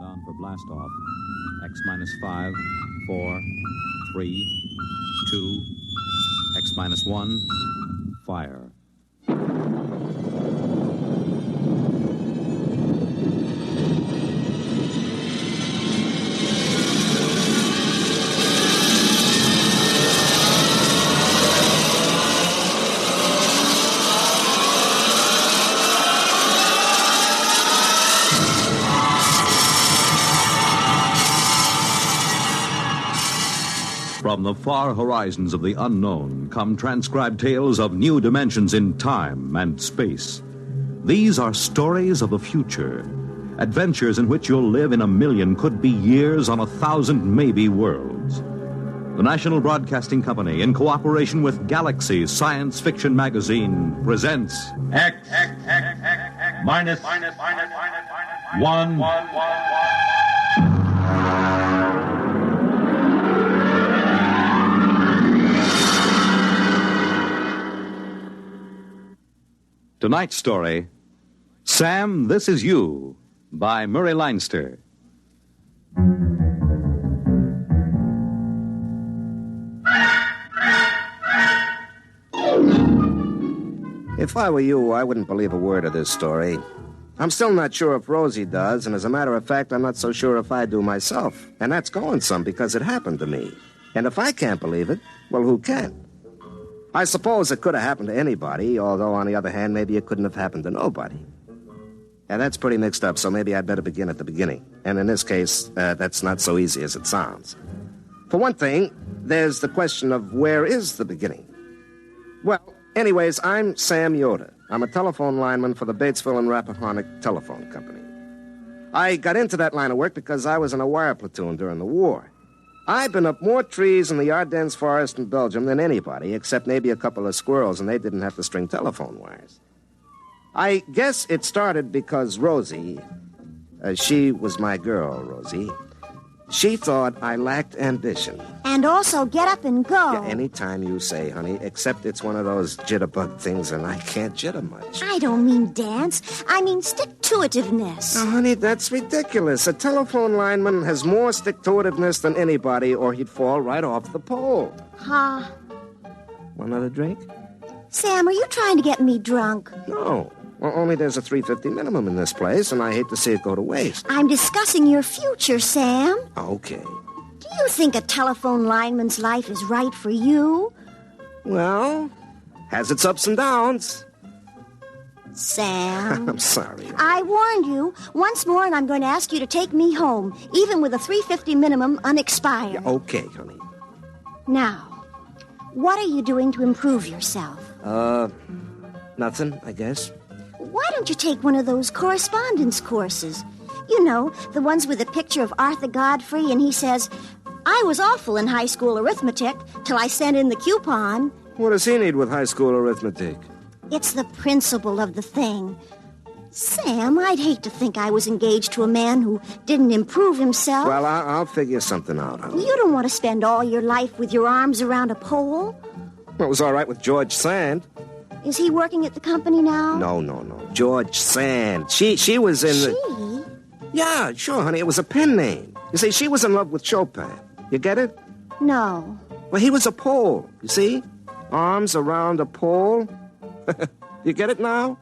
Countdown for blast off. X minus 5, 4, 3, 2, X minus 1, fire. From the far horizons of the unknown come transcribed tales of new dimensions in time and space. These are stories of the future, adventures in which you'll live in a million, could be years, on 1,000 maybe worlds. The National Broadcasting Company, in cooperation with Galaxy Science Fiction Magazine, presents X minus 1. Tonight's story, Sam, This Is You, by Murray Leinster. If I were you, I wouldn't believe a word of this story. I'm still not sure if Rosie does, and as a matter of fact, I'm not so sure if I do myself. And that's going some because it happened to me. And if I can't believe it, well, who can? I suppose it could have happened to anybody, although, on the other hand, maybe it couldn't have happened to nobody. And that's pretty mixed up, so maybe I'd better begin at the beginning. And in this case, that's not so easy as it sounds. For one thing, there's the question of where is the beginning? Well, anyways, I'm Sam Yoder. I'm a telephone lineman for the Batesville and Rappahannock Telephone Company. I got into that line of work because I was in a wire platoon during the war. I've been up more trees in the Ardennes forest in Belgium than anybody, except maybe a couple of squirrels, and they didn't have to string telephone wires. I guess it started because Rosie, she was my girl, Rosie. She thought I lacked ambition. And also get up and go. Yeah, anytime you say, honey, except it's one of those jitterbug things and I can't jitter much. I don't mean dance. I mean stick-to-itiveness. Now, honey, that's ridiculous. A telephone lineman has more stick-to-itiveness than anybody, or he'd fall right off the pole. Huh? Want another drink? Sam, are you trying to get me drunk? No. Well, only there's a $3.50 minimum in this place, and I hate to see it go to waste. I'm discussing your future, Sam. Okay. Do you think a telephone lineman's life is right for you? Well, has its ups and downs. Sam. I'm sorry. I warned you. Once more, and I'm going to ask you to take me home, even with a $3.50 minimum unexpired. Yeah, okay, honey. Now, what are you doing to improve yourself? Nothing, I guess. Why don't you take one of those correspondence courses? You know, the ones with a picture of Arthur Godfrey, and he says, I was awful in high school arithmetic till I sent in the coupon. What does he need with high school arithmetic? It's the principle of the thing. Sam, I'd hate to think I was engaged to a man who didn't improve himself. Well, I'll figure something out, honey. You don't want to spend all your life with your arms around a pole. Well, it was all right with George Sand. Is he working at the company now? No. George Sand. She was in the... She? Yeah, sure, honey. It was a pen name. You see, she was in love with Chopin. You get it? No. Well, he was a pole, you see? Arms around a pole. You get it now?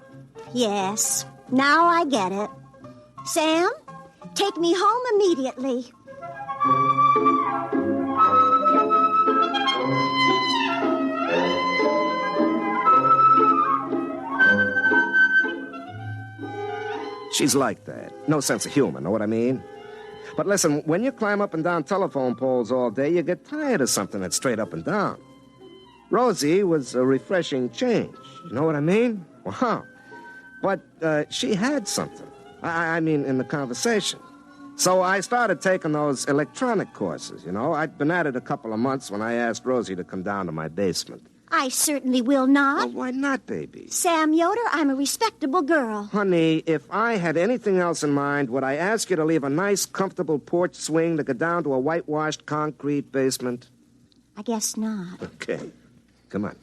Yes. Now I get it. Sam, take me home immediately. She's like that. No sense of humor, know what I mean? But listen, when you climb up and down telephone poles all day, you get tired of something that's straight up and down. Rosie was a refreshing change. You know what I mean? Wow. But she had something. I mean, in the conversation. So I started taking those electronic courses, you know. I'd been at it a couple of months when I asked Rosie to come down to my basement. I certainly will not. Well, why not, baby? Sam Yoder, I'm a respectable girl. Honey, if I had anything else in mind, would I ask you to leave a nice, comfortable porch swing to go down to a whitewashed concrete basement? I guess not. Okay. Come on.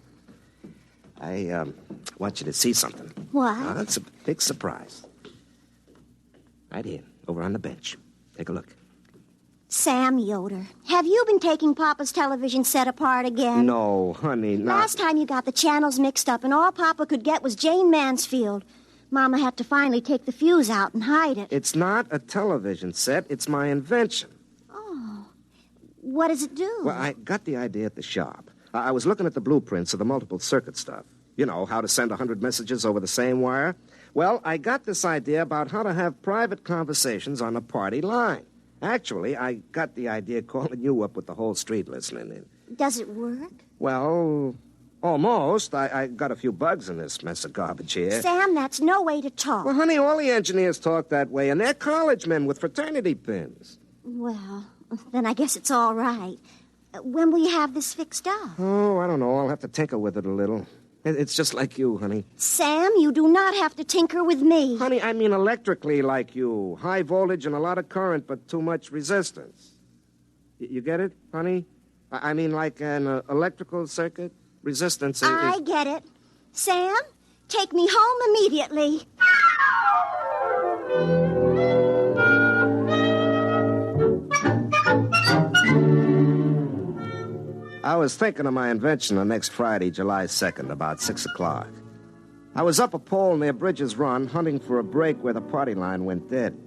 I want you to see something. What? That's a big surprise. Right here, over on the bench. Take a look. Sam Yoder, have you been taking Papa's television set apart again? No, honey, not... Last time you got the channels mixed up and all Papa could get was Jane Mansfield. Mama had to finally take the fuse out and hide it. It's not a television set. It's my invention. Oh. What does it do? Well, I got the idea at the shop. I was looking at the blueprints of the multiple circuit stuff. You know, how to send 100 messages over the same wire. Well, I got this idea about how to have private conversations on the party line. Actually, I got the idea calling you up with the whole street listening in. Does it work? Well, almost. I got a few bugs in this mess of garbage here. Sam, that's no way to talk. Well, honey, all the engineers talk that way, and they're college men with fraternity pins. Well, then I guess it's all right. When will you have this fixed up? Oh, I don't know. I'll have to tinker with it a little. It's just like you, honey. Sam, you do not have to tinker with me. Honey, I mean electrically like you. High voltage and a lot of current, but too much resistance. You get it, honey? I mean like an electrical circuit? Resistance is... I get it. Sam, take me home immediately. I was thinking of my invention on next Friday, July 2nd, about 6 o'clock. I was up a pole near Bridges Run, hunting for a break where the party line went dead.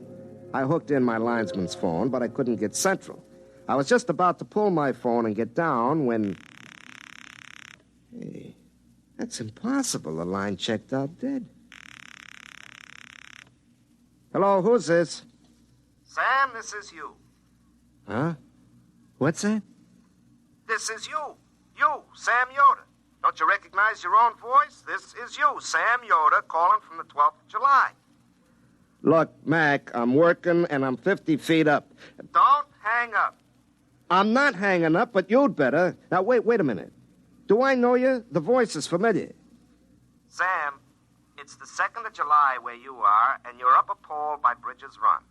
I hooked in my linesman's phone, but I couldn't get central. I was just about to pull my phone and get down when... Hey, that's impossible. The line checked out dead. Hello, who's this? Sam, this is you. Huh? What's that? This is you. You, Sam Yoder. Don't you recognize your own voice? This is you, Sam Yoder, calling from the 12th of July. Look, Mac, I'm working and I'm 50 feet up. Don't hang up. I'm not hanging up, but you'd better. Now, wait a minute. Do I know you? The voice is familiar. Sam, it's the 2nd of July where you are, and you're up a pole by Bridges Run.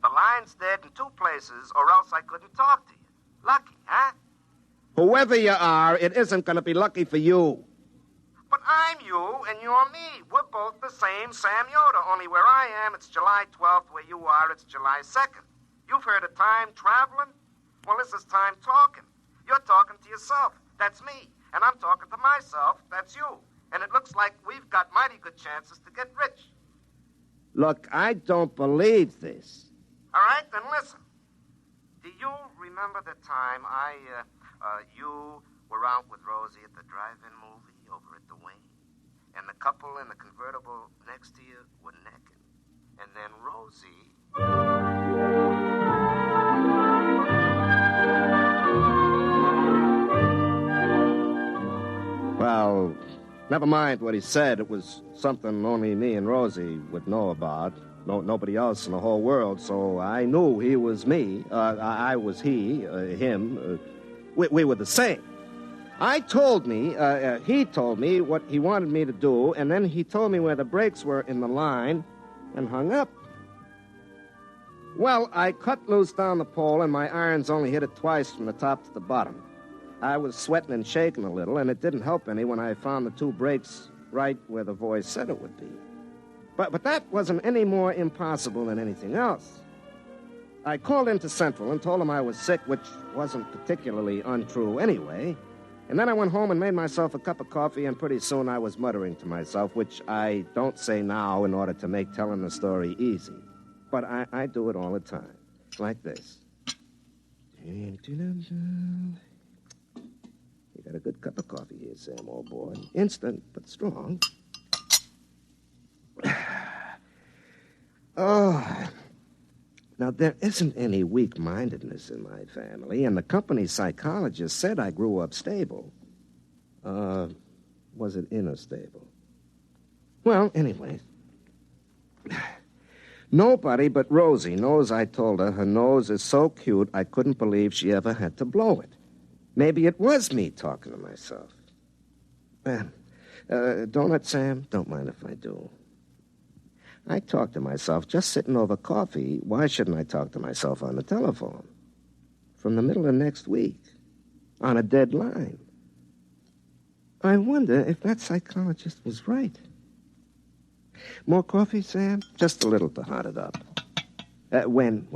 The line's dead in 2 places, or else I couldn't talk to you. Lucky, huh? Whoever you are, it isn't going to be lucky for you. But I'm you, and you're me. We're both the same Sam Yoder, only where I am, it's July 12th. Where you are, it's July 2nd. You've heard of time traveling? Well, this is time talking. You're talking to yourself. That's me. And I'm talking to myself. That's you. And it looks like we've got mighty good chances to get rich. Look, I don't believe this. All right, then listen. Do you remember the time you were out with Rosie at the drive-in movie over at the Wing? And the couple in the convertible next to you were necking. And then Rosie... Well, never mind what he said. It was something only me and Rosie would know about. Nobody else in the whole world, so I knew he was me. I was he, him. We were the same. He told me what he wanted me to do, and then he told me where the brakes were in the line and hung up. Well, I cut loose down the pole, and my irons only hit it twice from the top to the bottom. I was sweating and shaking a little, and it didn't help any when I found the 2 brakes right where the voice said it would be. But that wasn't any more impossible than anything else. I called into Central and told them I was sick, which wasn't particularly untrue anyway. And then I went home and made myself a cup of coffee, and pretty soon I was muttering to myself, which I don't say now in order to make telling the story easy. But I do it all the time, like this. You got a good cup of coffee here, Sam, old boy. Instant, but strong. Oh, now there isn't any weak-mindedness in my family, and the company psychologist said I grew up stable. Was it inner stable? Well, anyway, nobody but Rosie knows I told her nose is so cute I couldn't believe she ever had to blow it. Maybe it was me talking to myself. Donut, Sam? Don't mind if I do. I talk to myself just sitting over coffee. Why shouldn't I talk to myself on the telephone? From the middle of next week, on a dead line. I wonder if that psychologist was right. More coffee, Sam? Just a little to hot it up. When?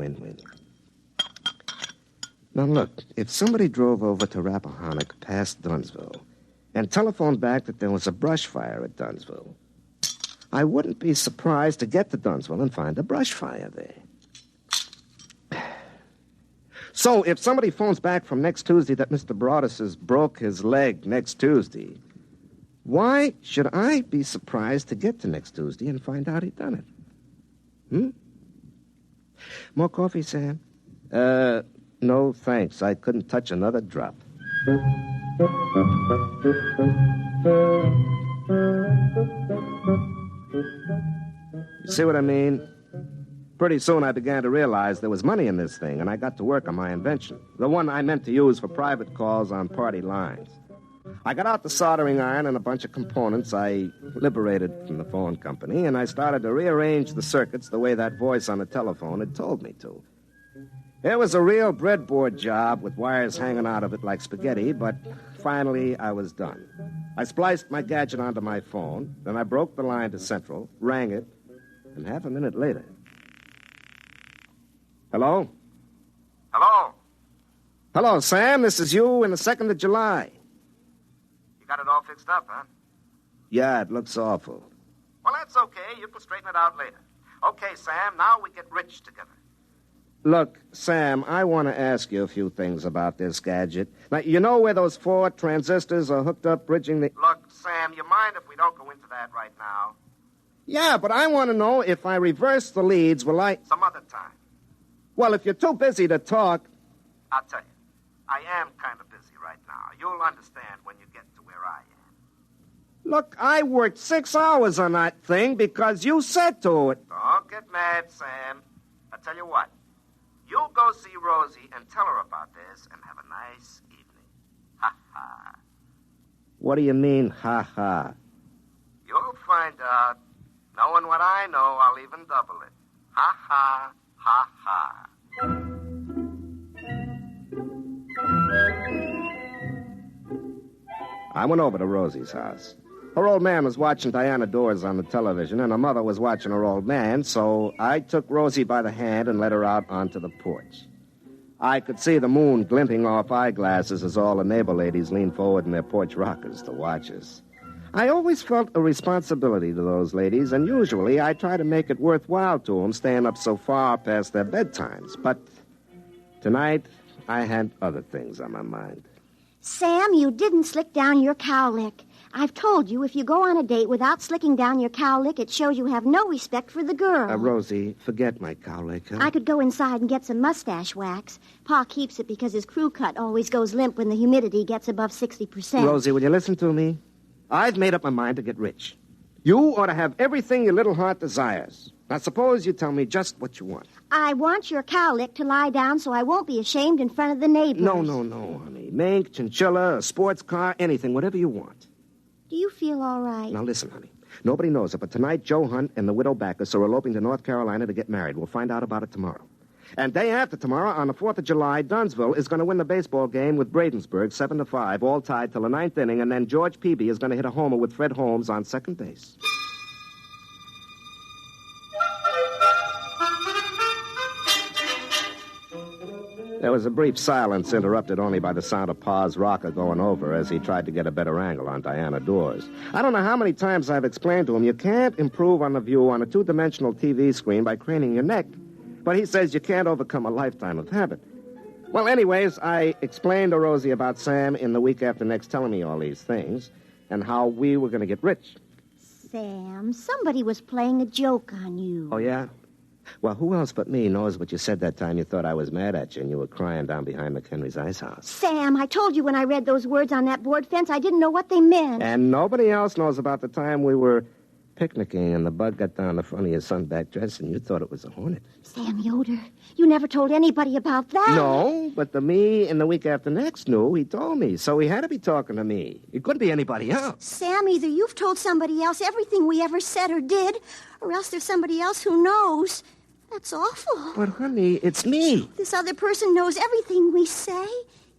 Now, look, if somebody drove over to Rappahannock past Dunsville and telephoned back that there was a brush fire at Dunsville, I wouldn't be surprised to get to Dunsville and find a brush fire there. So, if somebody phones back from next Tuesday that Mr. Broadus has broke his leg next Tuesday, why should I be surprised to get to next Tuesday and find out he done it? More coffee, Sam? No, thanks. I couldn't touch another drop. You see what I mean? Pretty soon I began to realize there was money in this thing, and I got to work on my invention, the one I meant to use for private calls on party lines. I got out the soldering iron and a bunch of components I liberated from the phone company, and I started to rearrange the circuits the way that voice on the telephone had told me to. It was a real breadboard job with wires hanging out of it like spaghetti, but finally I was done. I spliced my gadget onto my phone, then I broke the line to Central, rang it, and half a minute later... Hello? Hello? Hello, Sam. This is you in the 2nd of July. You got it all fixed up, huh? Yeah, it looks awful. Well, that's okay. You can straighten it out later. Okay, Sam, now we get rich together. Look, Sam, I want to ask you a few things about this gadget. Now, you know where those 4 transistors are hooked up bridging the... Look, Sam, you mind if we don't go into that right now? Yeah, but I want to know if I reverse the leads, will I... Some other time. Well, if you're too busy to talk... I'll tell you, I am kind of busy right now. You'll understand when you get to where I am. Look, I worked 6 hours on that thing because you said to it. Don't get mad, Sam. I'll tell you what. You go see Rosie and tell her about this and have a nice evening. Ha-ha. What do you mean, ha-ha? You'll find out. Knowing what I know, I'll even double it. Ha-ha, ha-ha. I went over to Rosie's house. Her old man was watching Diana Dors on the television, and her mother was watching her old man, so I took Rosie by the hand and led her out onto the porch. I could see the moon glinting off eyeglasses as all the neighbor ladies leaned forward in their porch rockers to watch us. I always felt a responsibility to those ladies, and usually I try to make it worthwhile to them staying up so far past their bedtimes. But tonight, I had other things on my mind. Sam, you didn't slick down your cowlick. I've told you, if you go on a date without slicking down your cowlick, it shows you have no respect for the girl. Rosie, forget my cowlick, huh? I could go inside and get some mustache wax. Pa keeps it because his crew cut always goes limp when the humidity gets above 60%. Rosie, will you listen to me? I've made up my mind to get rich. You ought to have everything your little heart desires. Now, suppose you tell me just what you want. I want your cowlick to lie down so I won't be ashamed in front of the neighbors. No, honey. Mink, chinchilla, a sports car, anything, whatever you want. Do you feel all right? Now, listen, honey. Nobody knows it, but tonight Joe Hunt and the widow Backus are eloping to North Carolina to get married. We'll find out about it tomorrow. And day after tomorrow, on the 4th of July, Dunsville is going to win the baseball game with Bradensburg, 7-5, all tied till the 9th inning, and then George Peavy is going to hit a homer with Fred Holmes on second base. There was a brief silence, interrupted only by the sound of Pa's rocker going over as he tried to get a better angle on Diana Dors. I don't know how many times I've explained to him you can't improve on the view on a 2-dimensional TV screen by craning your neck. But he says you can't overcome a lifetime of habit. Well, anyways, I explained to Rosie about Sam in the week after next telling me all these things and how we were going to get rich. Sam, somebody was playing a joke on you. Oh, yeah? Well, who else but me knows what you said that time you thought I was mad at you and you were crying down behind McHenry's ice house? Sam, I told you when I read those words on that board fence, I didn't know what they meant. And nobody else knows about the time we were picnicking and the bug got down the front of your sunback dress and you thought it was a hornet. Sam Yoder, you never told anybody about that. No, but the me in the week after next knew. He told me, so he had to be talking to me. It couldn't be anybody else. Sam, either you've told somebody else everything we ever said or did, or else there's somebody else who knows. That's awful. But, honey, it's me. This other person knows everything we say,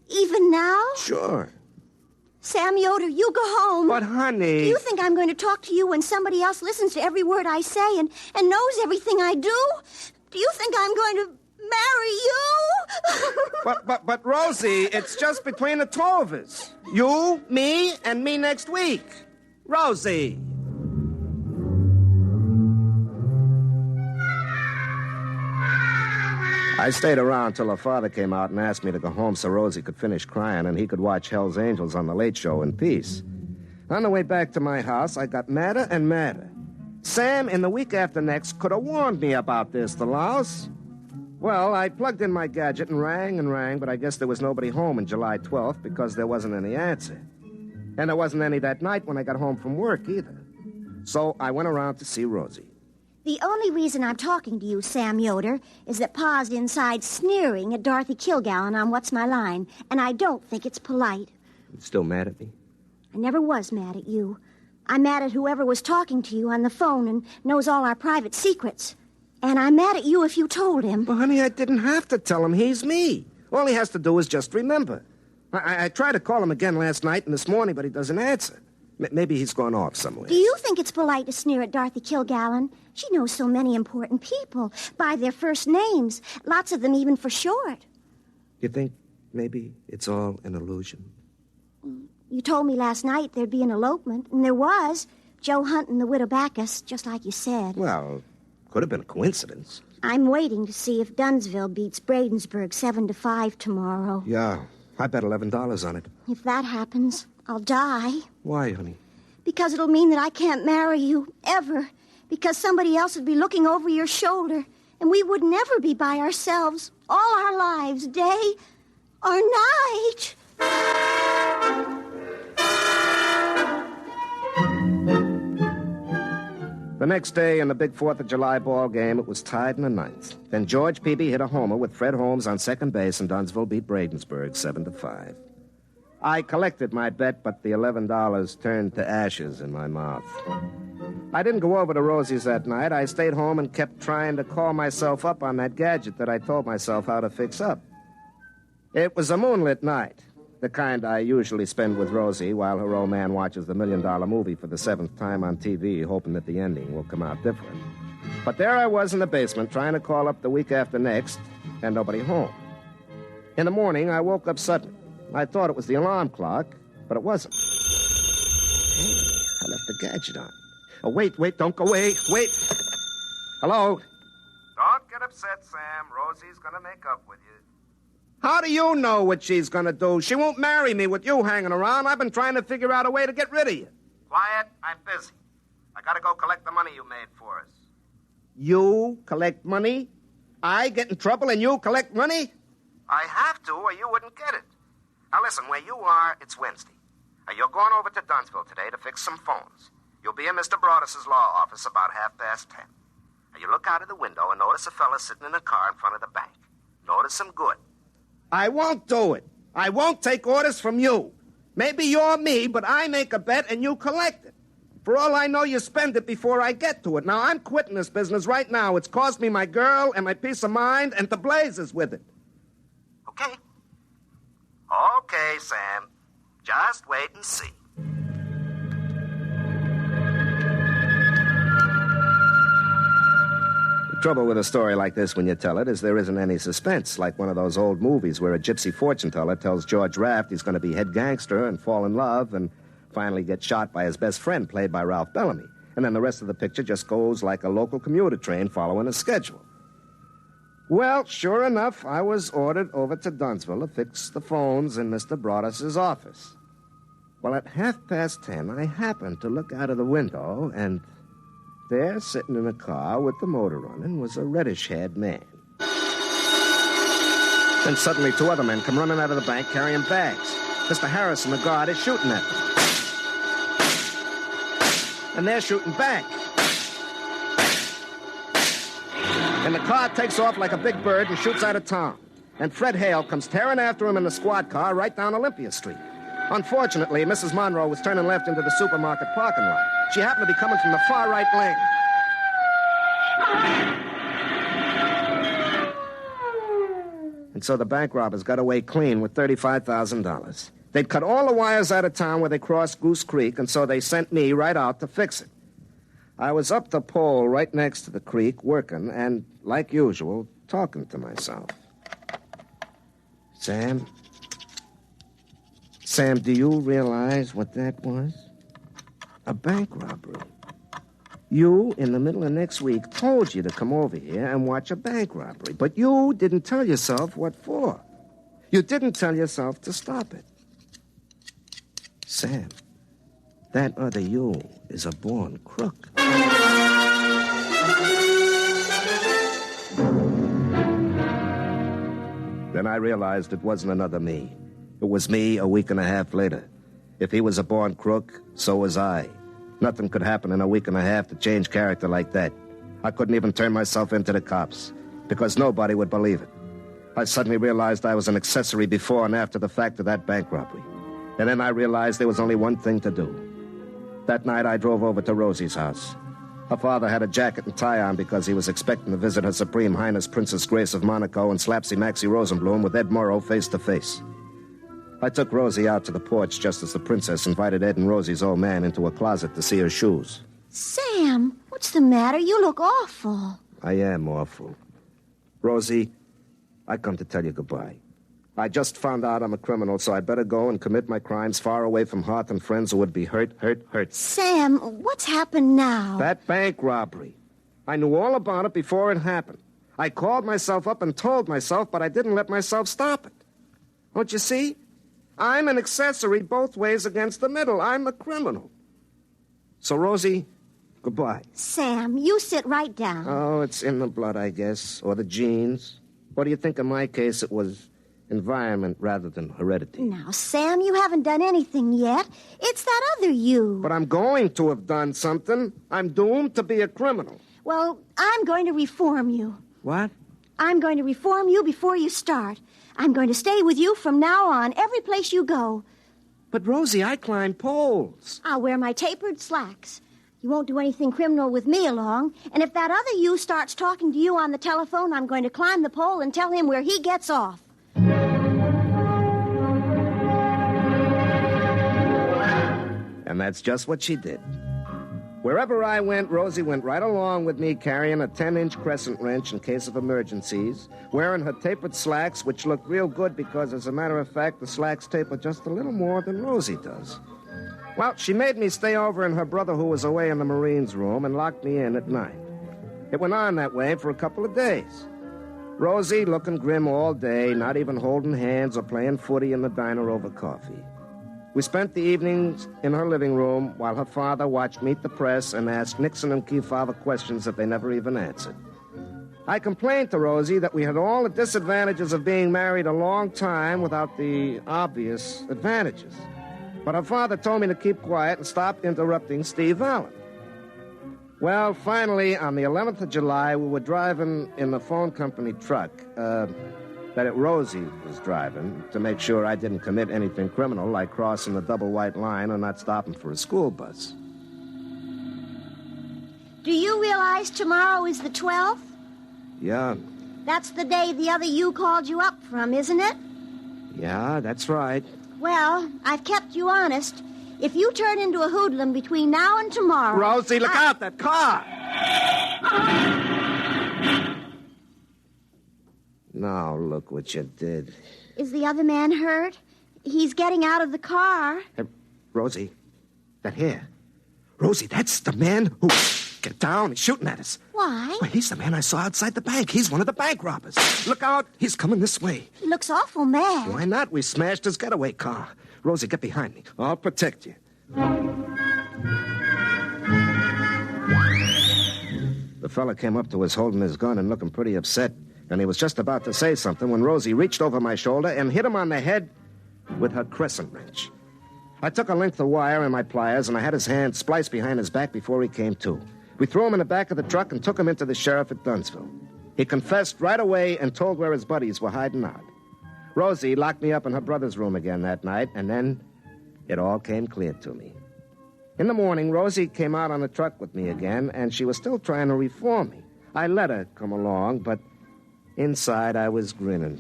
even now? Sure. Sam Yoder, you go home. But, honey... Do you think I'm going to talk to you when somebody else listens to every word I say and knows everything I do? Do you think I'm going to marry you. But, Rosie, it's just between the two of us. You, me, and me next week. Rosie. I stayed around till her father came out and asked me to go home so Rosie could finish crying and he could watch Hell's Angels on the Late Show in peace. On the way back to my house, I got madder and madder. Sam, in the week after next, could have warned me about this, the louse. Well, I plugged in my gadget and rang, but I guess there was nobody home on July 12th because there wasn't any answer. And there wasn't any that night when I got home from work either. So I went around to see Rosie. The only reason I'm talking to you, Sam Yoder, is that Pa's inside sneering at Dorothy Kilgallen on What's My Line, and I don't think it's polite. You still mad at me? I never was mad at you. I'm mad at whoever was talking to you on the phone and knows all our private secrets. And I'm mad at you if you told him. Well, honey, I didn't have to tell him he's me. All he has to do is just remember. I tried to call him again last night and this morning, but he doesn't answer. Maybe he's gone off somewhere. Do you think it's polite to sneer at Dorothy Kilgallen? She knows so many important people by their first names, lots of them even for short. You think maybe it's all an illusion? You told me last night there'd be an elopement, and there was. Joe Hunt and the widow Backus, just like you said. Well, could have been a coincidence. I'm waiting to see if Dunsville beats Bradensburg 7-5 tomorrow. Yeah, I bet $11 on it. If that happens, I'll die. Why, honey? Because it'll mean that I can't marry you, ever. Because somebody else would be looking over your shoulder, and we would never be by ourselves all our lives, day or night. The next day in the big 4th of July ball game, it was tied in the ninth. Then George Peavy hit a homer with Fred Holmes on second base, and Dunsville beat Bradensburg 7-5. I collected my bet, but the $11 turned to ashes in my mouth. I didn't go over to Rosie's that night. I stayed home and kept trying to call myself up on that gadget that I told myself how to fix up. It was a moonlit night, the kind I usually spend with Rosie while her old man watches the $1 Million movie for the 7th time on TV, hoping that the ending will come out different. But there I was in the basement trying to call up the week after next, and nobody home. In the morning, I woke up suddenly. I thought it was the alarm clock, but it wasn't. Hey, I left the gadget on. Oh, wait, don't go away. Wait. Hello? Don't get upset, Sam. Rosie's gonna make up with you. How do you know what she's gonna do? She won't marry me with you hanging around. I've been trying to figure out a way to get rid of you. Quiet, I'm busy. I gotta go collect the money you made for us. You collect money? I get in trouble and you collect money? I have to, or you wouldn't get it. Now listen, where you are, it's Wednesday. You're going over to Dunsville today to fix some phones. You'll be in Mr. Broadus' law office about 10:30. You look out of the window and notice a fella sitting in a car in front of the bank. Notice him good. I won't do it. I won't take orders from you. Maybe you're me, but I make a bet and you collect it. For all I know, you spend it before I get to it. Now, I'm quitting this business right now. It's cost me my girl and my peace of mind and the blazes with it. Okay? Okay, Sam. Just wait and see. The trouble with a story like this when you tell it is there isn't any suspense, like one of those old movies where a gypsy fortune teller tells George Raft he's going to be head gangster and fall in love and finally get shot by his best friend, played by Ralph Bellamy. And then the rest of the picture just goes like a local commuter train following a schedule. Well, sure enough, I was ordered over to Dunsville to fix the phones in Mr. Broadus' office. Well, at 10:30, I happened to look out of the window, and there, sitting in a car with the motor running, was a reddish-haired man. Then suddenly 2 other men come running out of the bank carrying bags. Mr. Harrison, the guard, is shooting at them. And they're shooting back. And the car takes off like a big bird and shoots out of town. And Fred Hale comes tearing after him in the squad car right down Olympia Street. Unfortunately, Mrs. Monroe was turning left into the supermarket parking lot. She happened to be coming from the far right lane. And so the bank robbers got away clean with $35,000. They'd cut all the wires out of town where they crossed Goose Creek, and so they sent me right out to fix it. I was up the pole right next to the creek, working, and, like usual, talking to myself. Sam, do you realize what that was? A bank robbery. You, in the middle of next week, told you to come over here and watch a bank robbery, but you didn't tell yourself what for. You didn't tell yourself to stop it. Sam, that other you is a born crook. Then I realized it wasn't another me. It was me a week and a half later. If he was a born crook, so was I. Nothing could happen in a week and a half to change character like that. I couldn't even turn myself into the cops, because nobody would believe it. I suddenly realized I was an accessory before and after the fact of that bank robbery. And then I realized there was only one thing to do. That night I drove over to Rosie's house. Her father had a jacket and tie on because he was expecting to visit Her Supreme Highness Princess Grace of Monaco and Slapsy Maxie Rosenblum with Ed Morrow face to face. I took Rosie out to the porch just as the princess invited Ed and Rosie's old man into a closet to see her shoes. Sam, what's the matter? You look awful. I am awful. Rosie, I come to tell you goodbye. I just found out I'm a criminal, so I better go and commit my crimes far away from hearth and friends who would be hurt. Sam, what's happened now? That bank robbery. I knew all about it before it happened. I called myself up and told myself, but I didn't let myself stop it. Don't you see? I'm an accessory both ways against the middle. I'm a criminal. So, Rosie, goodbye. Sam, you sit right down. Oh, it's in the blood, I guess, or the genes. What do you think in my case it was environment rather than heredity? Now, Sam, you haven't done anything yet. It's that other you. But I'm going to have done something. I'm doomed to be a criminal. Well, I'm going to reform you. What? I'm going to reform you before you start. I'm going to stay with you from now on, every place you go. But, Rosie, I climb poles. I'll wear my tapered slacks. You won't do anything criminal with me along. And if that other you starts talking to you on the telephone, I'm going to climb the pole and tell him where he gets off. And that's just what she did. Wherever I went, Rosie went right along with me, carrying a 10-inch crescent wrench in case of emergencies, wearing her tapered slacks, which looked real good because, as a matter of fact, the slacks taper just a little more than Rosie does. Well, she made me stay over in her brother who was away in the Marines' room and locked me in at night. It went on that way for a couple of days. Rosie looking grim all day, not even holding hands or playing footy in the diner over coffee. We spent the evenings in her living room while her father watched Meet the Press and asked Nixon and Kefauver questions that they never even answered. I complained to Rosie that we had all the disadvantages of being married a long time without the obvious advantages. But her father told me to keep quiet and stop interrupting Steve Allen. Well, finally, on the 11th of July, we were driving in the phone company truck, Rosie was driving, to make sure I didn't commit anything criminal like crossing the double white line or not stopping for a school bus. Do you realize tomorrow is the 12th? Yeah. That's the day the other you called you up from, isn't it? Yeah, that's right. Well, I've kept you honest. If you turn into a hoodlum between now and tomorrow... Rosie, look out, that car! Now, look what you did. Is the other man hurt? He's getting out of the car. Hey, Rosie, that hair. Rosie, that's the man who... Get down, he's shooting at us. Why? Well, he's the man I saw outside the bank. He's one of the bank robbers. Look out, he's coming this way. He looks awful mad. Why not? We smashed his getaway car. Rosie, get behind me. I'll protect you. The fella came up to us holding his gun and looking pretty upset. And he was just about to say something when Rosie reached over my shoulder and hit him on the head with her crescent wrench. I took a length of wire and my pliers, and I had his hand spliced behind his back before he came to. We threw him in the back of the truck and took him into the sheriff at Dunsville. He confessed right away and told where his buddies were hiding out. Rosie locked me up in her brother's room again that night, and then it all came clear to me. In the morning, Rosie came out on the truck with me again, and she was still trying to reform me. I let her come along, but inside I was grinning.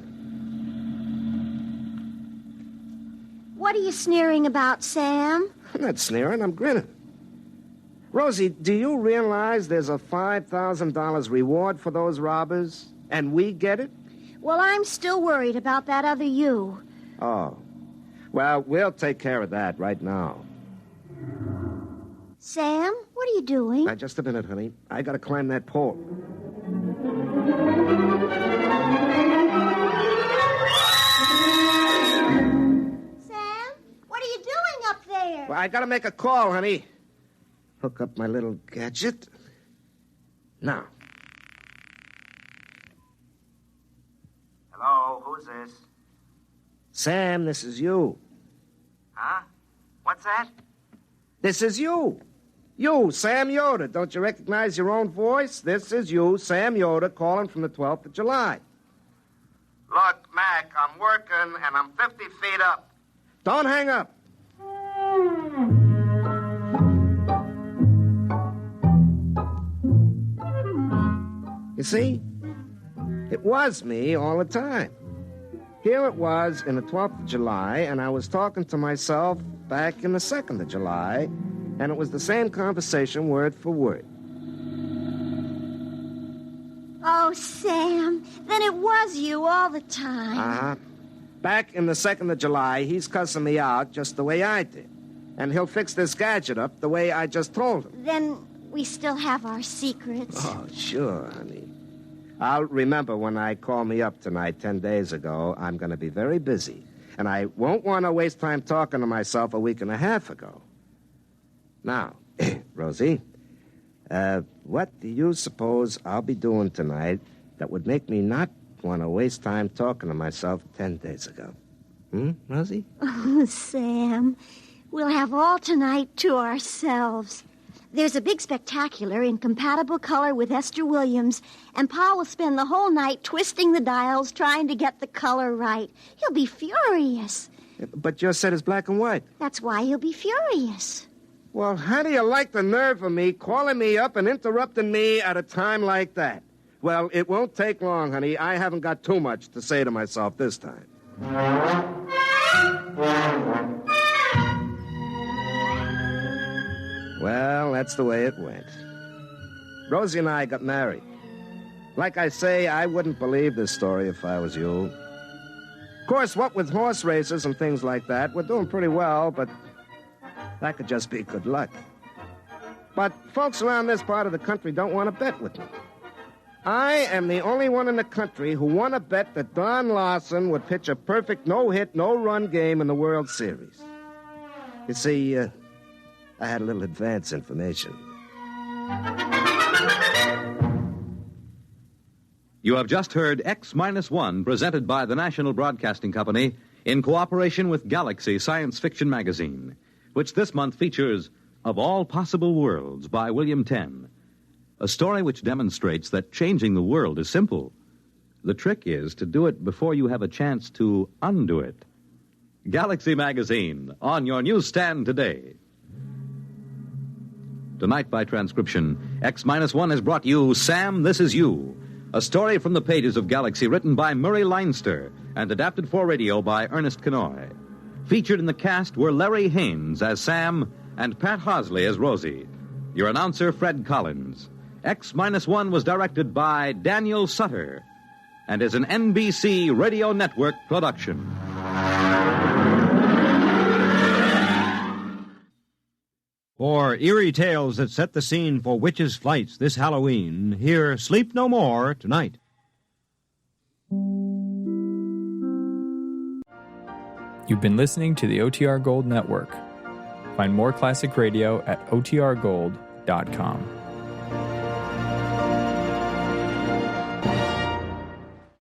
What are you sneering about, Sam? I'm not sneering, I'm grinning. Rosie, do you realize there's a $5,000 reward for those robbers? And we get it? Well, I'm still worried about that other you. Oh. Well, we'll take care of that right now. Sam, what are you doing? Now, just a minute, honey. I gotta climb that pole. Sam, what are you doing up there? Well, I gotta make a call, honey. Hook up my little gadget. Now. Hello, who's this? Sam, this is you. Huh? What's that? This is you. You, Sam Yoder. Don't you recognize your own voice? This is you, Sam Yoder, calling from the 12th of July. Look, Mac, I'm working and I'm 50 feet up. Don't hang up. You see? It was me all the time. Here it was in the 12th of July, and I was talking to myself back in the 2nd of July, and it was the same conversation word for word. Oh, Sam, then it was you all the time. Uh-huh. Back in the 2nd of July, he's cussing me out just the way I did. And he'll fix this gadget up the way I just told him. Then we still have our secrets. Oh, sure, honey. I'll remember when I call me up tonight 10 days ago, I'm going to be very busy. And I won't want to waste time talking to myself a week and a half ago. Now, Rosie, what do you suppose I'll be doing tonight that would make me not want to waste time talking to myself 10 days ago? Rosie? Oh, Sam, we'll have all tonight to ourselves. There's a big spectacular in compatible color with Esther Williams, and Pa will spend the whole night twisting the dials trying to get the color right. He'll be furious. But your set is black and white. That's why he'll be furious. Well, how do you like the nerve of me calling me up and interrupting me at a time like that? Well, it won't take long, honey. I haven't got too much to say to myself this time. Well, that's the way it went. Rosie and I got married. Like I say, I wouldn't believe this story if I was you. Of course, what with horse races and things like that, we're doing pretty well, but that could just be good luck. But folks around this part of the country don't want to bet with me. I am the only one in the country who won a bet that Don Larson would pitch a perfect no-hit, no-run game in the World Series. You see, I had a little advance information. You have just heard X-1 presented by the National Broadcasting Company in cooperation with Galaxy Science Fiction Magazine, which this month features Of All Possible Worlds by William Tenn, a story which demonstrates that changing the world is simple. The trick is to do it before you have a chance to undo it. Galaxy Magazine, on your newsstand today. Tonight, by transcription, X-1 has brought you Sam, This Is You, a story from the pages of Galaxy written by Murray Leinster and adapted for radio by Ernest Kenoy. Featured in the cast were Larry Haynes as Sam and Pat Hosley as Rosie. Your announcer, Fred Collins. X-1 was directed by Daniel Sutter and is an NBC Radio Network production. For eerie tales that set the scene for witches' flights this Halloween, hear Sleep No More tonight. You've been listening to the OTR Gold Network. Find more classic radio at otrgold.com.